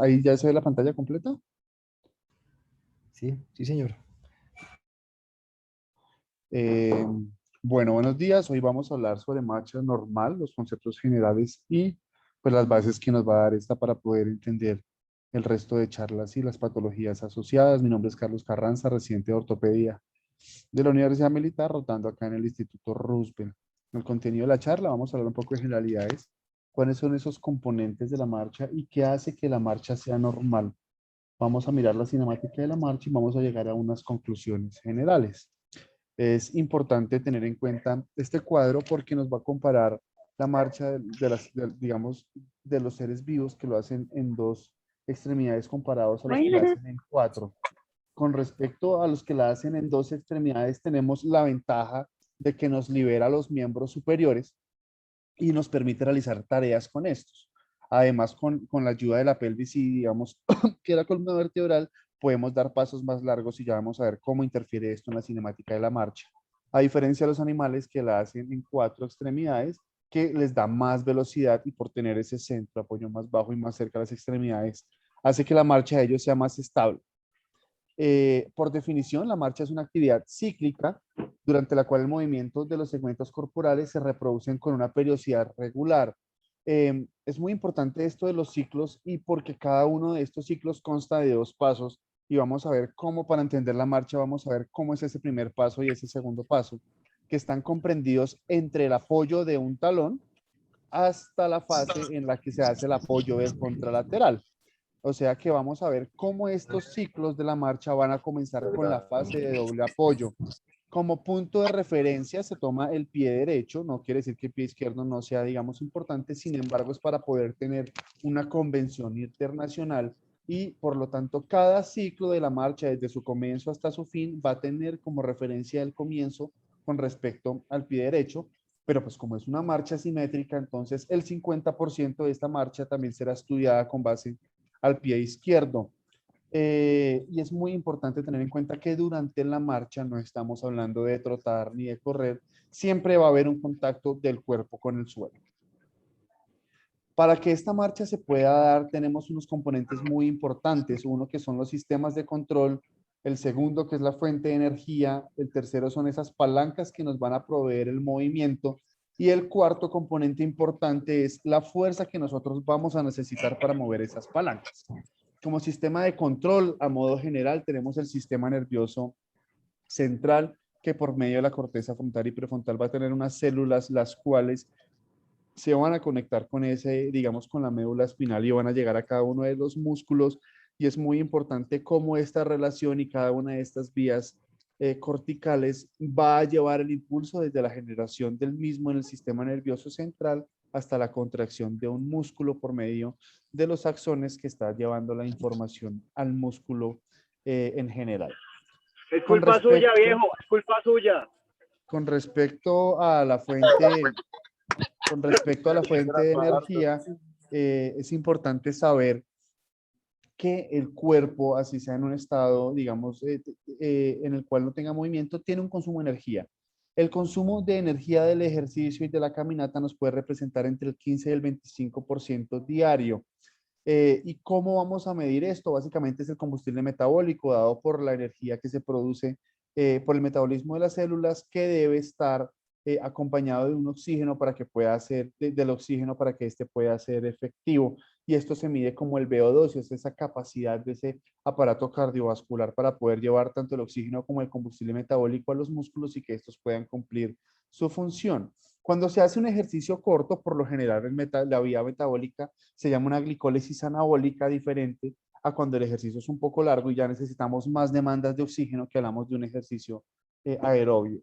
Ahí ya se ve la pantalla completa. Sí, sí, señor. Eh, bueno, buenos días. Hoy vamos a hablar sobre marcha normal, los conceptos generales y pues las bases que nos va a dar esta para poder entender el resto de charlas y las patologías asociadas. Mi nombre es Carlos Carranza, residente de ortopedia de la Universidad Militar, rotando acá en el Instituto Roosevelt. En el contenido de la charla vamos a hablar un poco de generalidades, cuáles son esos componentes de la marcha y qué hace que la marcha sea normal. Vamos a mirar la cinemática de la marcha y vamos a llegar a unas conclusiones generales. Es importante tener en cuenta este cuadro porque nos va a comparar la marcha digamos, de los seres vivos que lo hacen en dos extremidades comparados a los que la hacen en cuatro. Con respecto a los que la hacen en dos extremidades, tenemos la ventaja de que nos libera los miembros superiores y nos permite realizar tareas con estos. Además, con la ayuda de la pelvis y, digamos, que la columna vertebral, podemos dar pasos más largos y ya vamos a ver cómo interfiere esto en la cinemática de la marcha. A diferencia de los animales que la hacen en cuatro extremidades, que les da más velocidad y por tener ese centro de apoyo más bajo y más cerca de las extremidades, hace que la marcha de ellos sea más estable. Por definición, la marcha es una actividad cíclica durante la cual el movimiento de los segmentos corporales se reproducen con una periodicidad regular. Es muy importante esto de los ciclos y porque cada uno de estos ciclos consta de dos pasos y vamos a ver cómo para entender la marcha vamos a ver cómo es ese primer paso y ese segundo paso, que están comprendidos entre el apoyo de un talón hasta la fase en la que se hace el apoyo del contralateral. O sea que vamos a ver cómo estos ciclos de la marcha van a comenzar con la fase de doble apoyo. Como punto de referencia se toma el pie derecho, no quiere decir que el pie izquierdo no sea, digamos, importante, sin embargo es para poder tener una convención internacional y por lo tanto cada ciclo de la marcha desde su comienzo hasta su fin va a tener como referencia el comienzo con respecto al pie derecho, pero pues como es una marcha simétrica, entonces el 50% de esta marcha también será estudiada con base al pie izquierdo. Y es muy importante tener en cuenta que durante la marcha no estamos hablando de trotar ni de correr, siempre va a haber un contacto del cuerpo con el suelo. Para que esta marcha se pueda dar, tenemos unos componentes muy importantes. Uno que son los sistemas de control, el segundo que es la fuente de energía, el tercero son esas palancas que nos van a proveer el movimiento y el cuarto componente importante es la fuerza que nosotros vamos a necesitar para mover esas palancas. Como sistema de control, a modo general, tenemos el sistema nervioso central, que por medio de la corteza frontal y prefrontal va a tener unas células las cuales se van a conectar con ese, digamos, con la médula espinal y van a llegar a cada uno de los músculos. Y es muy importante cómo esta relación y cada una de estas vías corticales va a llevar el impulso desde la generación del mismo en el sistema nervioso central hasta la contracción de un músculo por medio de los axones que está llevando la información al músculo en general. Es Con culpa suya, respecto, viejo, es culpa suya. con respecto a la fuente con respecto a la fuente de energía, es importante saber que el cuerpo, así sea en un estado, digamos, en el cual no tenga movimiento, tiene un consumo de energía. El consumo de energía del ejercicio y de la caminata nos puede representar entre el 15 y el 25% diario. ¿Y cómo vamos a medir esto? Básicamente es el combustible metabólico dado por la energía que se produce por el metabolismo de las células que debe estar acompañado de un oxígeno para que pueda ser, del oxígeno para que este pueda ser efectivo. Y esto se mide como el VO2, es esa capacidad de ese aparato cardiovascular para poder llevar tanto el oxígeno como el combustible metabólico a los músculos y que estos puedan cumplir su función. Cuando se hace un ejercicio corto, por lo general la vía metabólica se llama una glicólisis anabólica diferente a cuando el ejercicio es un poco largo y ya necesitamos más demandas de oxígeno que hablamos de un ejercicio aerobio.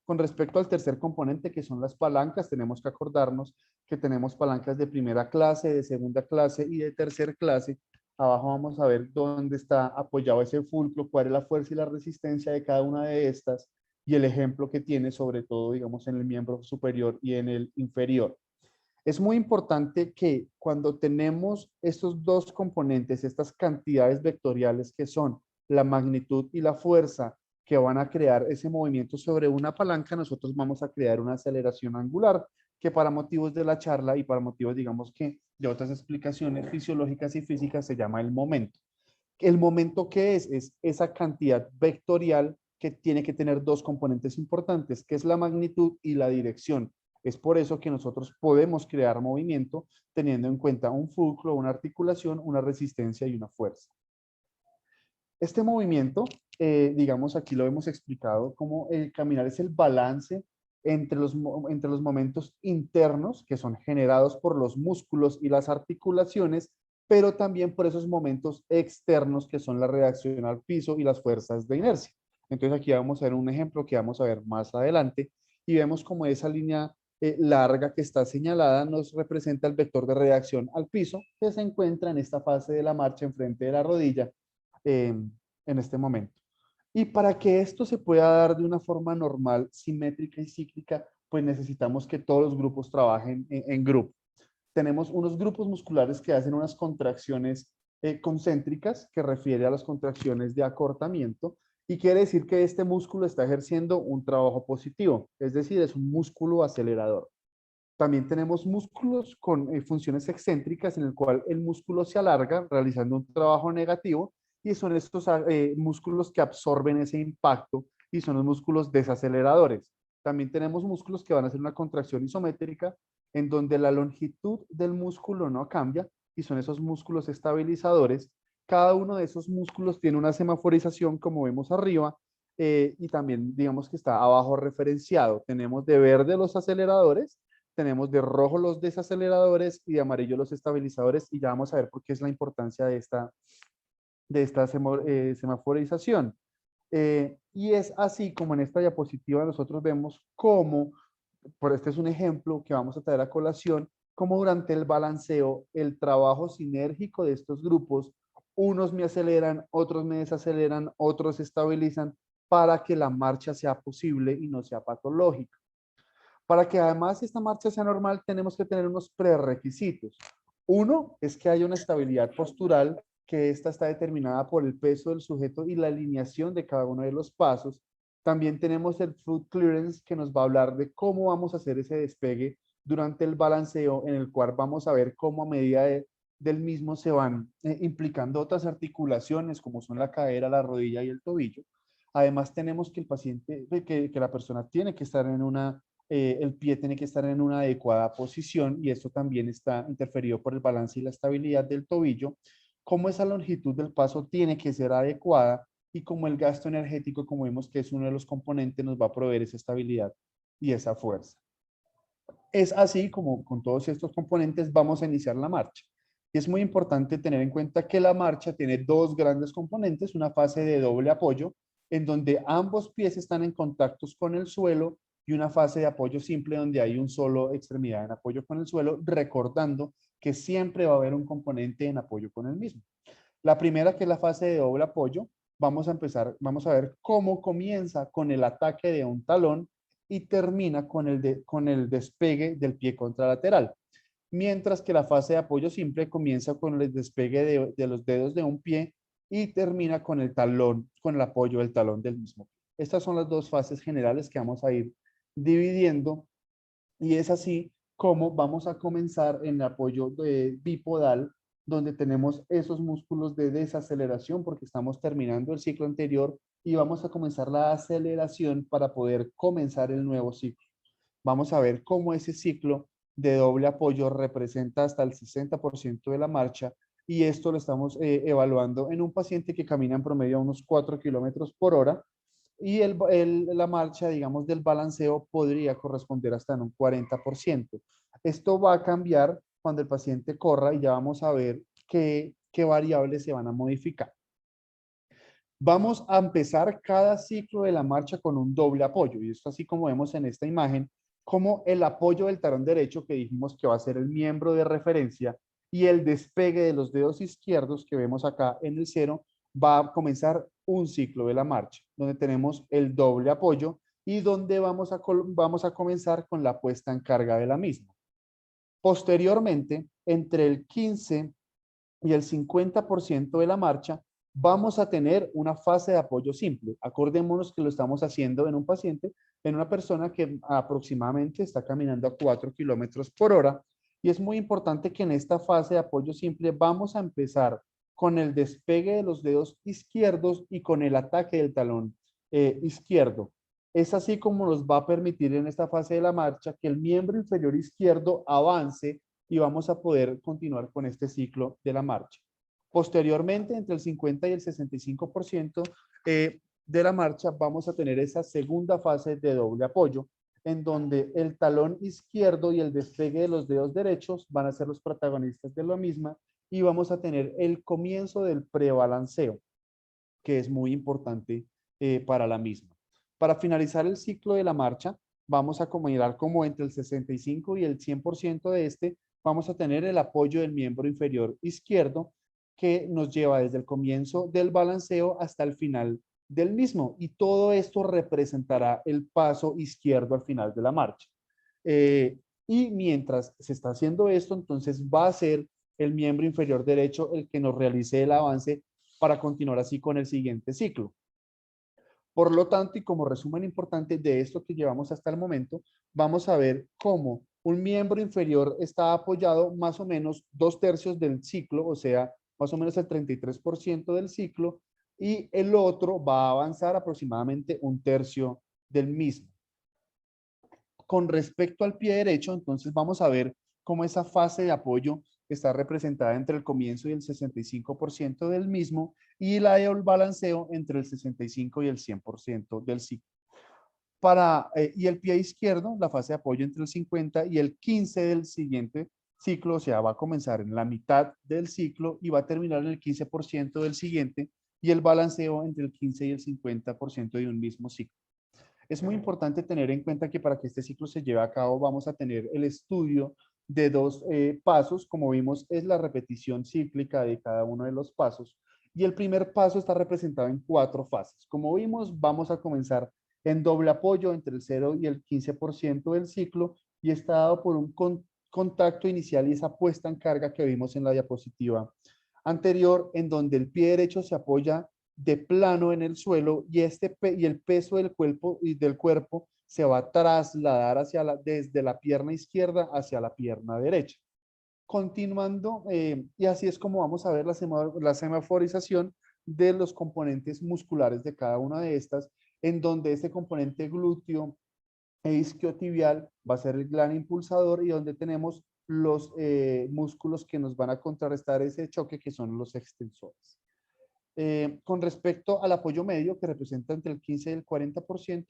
Con respecto al tercer componente, que son las palancas, tenemos que acordarnos que tenemos palancas de primera clase, de segunda clase y de tercer clase. Abajo vamos a ver dónde está apoyado ese fulcro, cuál es la fuerza y la resistencia de cada una de estas y el ejemplo que tiene sobre todo, digamos, en el miembro superior y en el inferior. Es muy importante que cuando tenemos estos dos componentes, estas cantidades vectoriales que son la magnitud y la fuerza que van a crear ese movimiento sobre una palanca, nosotros vamos a crear una aceleración angular, que para motivos de la charla y para motivos, digamos que de otras explicaciones fisiológicas y físicas se llama el momento. ¿El momento qué es? Es esa cantidad vectorial que tiene que tener dos componentes importantes, que es la magnitud y la dirección. Es por eso que nosotros podemos crear movimiento teniendo en cuenta un fulcro, una articulación, una resistencia y una fuerza. Este movimiento, digamos, aquí lo hemos explicado como el caminar es el balance entre los momentos internos que son generados por los músculos y las articulaciones, pero también por esos momentos externos que son la reacción al piso y las fuerzas de inercia. Entonces aquí vamos a ver un ejemplo que vamos a ver más adelante y vemos como esa línea larga que está señalada nos representa el vector de reacción al piso que se encuentra en esta fase de la marcha enfrente de la rodilla eh, en este momento. Y para que esto se pueda dar de una forma normal, simétrica y cíclica, pues necesitamos que todos los grupos trabajen en grupo. Tenemos unos grupos musculares que hacen unas contracciones concéntricas, que refiere a las contracciones de acortamiento, y quiere decir que este músculo está ejerciendo un trabajo positivo, es decir, es un músculo acelerador. También tenemos músculos con funciones excéntricas en el cual el músculo se alarga realizando un trabajo negativo y son estos músculos que absorben ese impacto y son los músculos desaceleradores. También tenemos músculos que van a hacer una contracción isométrica en donde la longitud del músculo no cambia y son esos músculos estabilizadores. Cada uno de esos músculos tiene una semaforización como vemos arriba y también digamos que está abajo referenciado. Tenemos de verde los aceleradores, tenemos de rojo los desaceleradores y de amarillo los estabilizadores y ya vamos a ver por qué es la importancia de esta semaforización. Y es así como en esta diapositiva nosotros vemos cómo, por este es un ejemplo que vamos a traer a colación, cómo durante el balanceo el trabajo sinérgico de estos grupos, unos me aceleran, otros me desaceleran, otros se estabilizan para que la marcha sea posible y no sea patológica. Para que además esta marcha sea normal, tenemos que tener unos prerequisitos. Uno es que haya una estabilidad postural, que esta está determinada por el peso del sujeto y la alineación de cada uno de los pasos. También tenemos el foot clearance, que nos va a hablar de cómo vamos a hacer ese despegue durante el balanceo, en el cual vamos a ver cómo a medida del mismo se van implicando otras articulaciones, como son la cadera, la rodilla y el tobillo. Además tenemos que el paciente, que la persona tiene que estar en el pie tiene que estar en una adecuada posición y esto también está interferido por el balance y la estabilidad del tobillo, cómo esa longitud del paso tiene que ser adecuada y cómo el gasto energético, como vemos que es uno de los componentes, nos va a proveer esa estabilidad y esa fuerza. Es así como con todos estos componentes vamos a iniciar la marcha. Y es muy importante tener en cuenta que la marcha tiene dos grandes componentes, una fase de doble apoyo, en donde ambos pies están en contactos con el suelo y una fase de apoyo simple donde hay un solo extremidad en apoyo con el suelo, recordando que siempre va a haber un componente en apoyo con el mismo. La primera, que es la fase de doble apoyo, vamos a ver cómo comienza con el ataque de un talón y termina con el despegue del pie contralateral. Mientras que la fase de apoyo simple comienza con el despegue de los dedos de un pie y termina con el talón, con el apoyo del talón del mismo pie. Estas son las dos fases generales que vamos a ir dividiendo y es así como vamos a comenzar en el apoyo bipodal, donde tenemos esos músculos de desaceleración porque estamos terminando el ciclo anterior y vamos a comenzar la aceleración para poder comenzar el nuevo ciclo. Vamos a ver cómo ese ciclo de doble apoyo representa hasta el 60% de la marcha y esto lo estamos evaluando en un paciente que camina en promedio a unos 4 kilómetros por hora y la marcha, digamos, del balanceo podría corresponder hasta en un 40%. Esto va a cambiar cuando el paciente corra y ya vamos a ver qué variables se van a modificar. Vamos a empezar cada ciclo de la marcha con un doble apoyo y esto así como vemos en esta imagen, como el apoyo del talón derecho que dijimos que va a ser el miembro de referencia y el despegue de los dedos izquierdos que vemos acá en el cero va a comenzar un ciclo de la marcha, donde tenemos el doble apoyo y donde vamos a comenzar con la puesta en carga de la misma. Posteriormente, entre el 15 y el 50% de la marcha, vamos a tener una fase de apoyo simple. Acordémonos que lo estamos haciendo en un paciente en una persona que aproximadamente está caminando a 4 kilómetros por hora. Y es muy importante que en esta fase de apoyo simple vamos a empezar con el despegue de los dedos izquierdos y con el ataque del talón izquierdo. Es así como nos va a permitir en esta fase de la marcha que el miembro inferior izquierdo avance y vamos a poder continuar con este ciclo de la marcha. Posteriormente, entre el 50 y el 65% de la marcha, vamos a tener esa segunda fase de doble apoyo, en donde el talón izquierdo y el despegue de los dedos derechos van a ser los protagonistas de la misma y vamos a tener el comienzo del prebalanceo, que es muy importante para la misma. Para finalizar el ciclo de la marcha, vamos a combinar como entre el 65 y el 100% de este, vamos a tener el apoyo del miembro inferior izquierdo, que nos lleva desde el comienzo del balanceo hasta el final del mismo. Y todo esto representará el paso izquierdo al final de la marcha. Y mientras se está haciendo esto, entonces va a ser el miembro inferior derecho el que nos realice el avance para continuar así con el siguiente ciclo. Por lo tanto, y como resumen importante de esto que llevamos hasta el momento, vamos a ver cómo un miembro inferior está apoyado más o menos 2/3 del ciclo, o sea, más o menos el 33% del ciclo, y el otro va a avanzar aproximadamente 1/3 del mismo. Con respecto al pie derecho, entonces vamos a ver cómo esa fase de apoyo está representada entre el comienzo y el 65% del mismo y la del balanceo entre el 65 y el 100% del ciclo. Y el pie izquierdo, la fase de apoyo entre el 50 y el 15 del siguiente ciclo, o sea, va a comenzar en la mitad del ciclo y va a terminar en el 15% del siguiente y el balanceo entre el 15 y el 50% de un mismo ciclo. Es muy importante tener en cuenta que para que este ciclo se lleve a cabo vamos a tener el estudio de dos pasos. Como vimos, es la repetición cíclica de cada uno de los pasos. Y el primer paso está representado en 4 fases. Como vimos, vamos a comenzar en doble apoyo entre el 0 y el 15% del ciclo y está dado por un contacto inicial y esa puesta en carga que vimos en la diapositiva anterior, en donde el pie derecho se apoya de plano en el suelo y, y el peso del cuerpo se va a trasladar desde la pierna izquierda hacia la pierna derecha. Continuando, y así es como vamos a ver la semaforización de los componentes musculares de cada una de estas, en donde este componente glúteo e isquiotibial va a ser el gran impulsador y donde tenemos los músculos que nos van a contrarrestar ese choque, que son los extensores. Con respecto al apoyo medio, que representa entre el 15 y el 40%,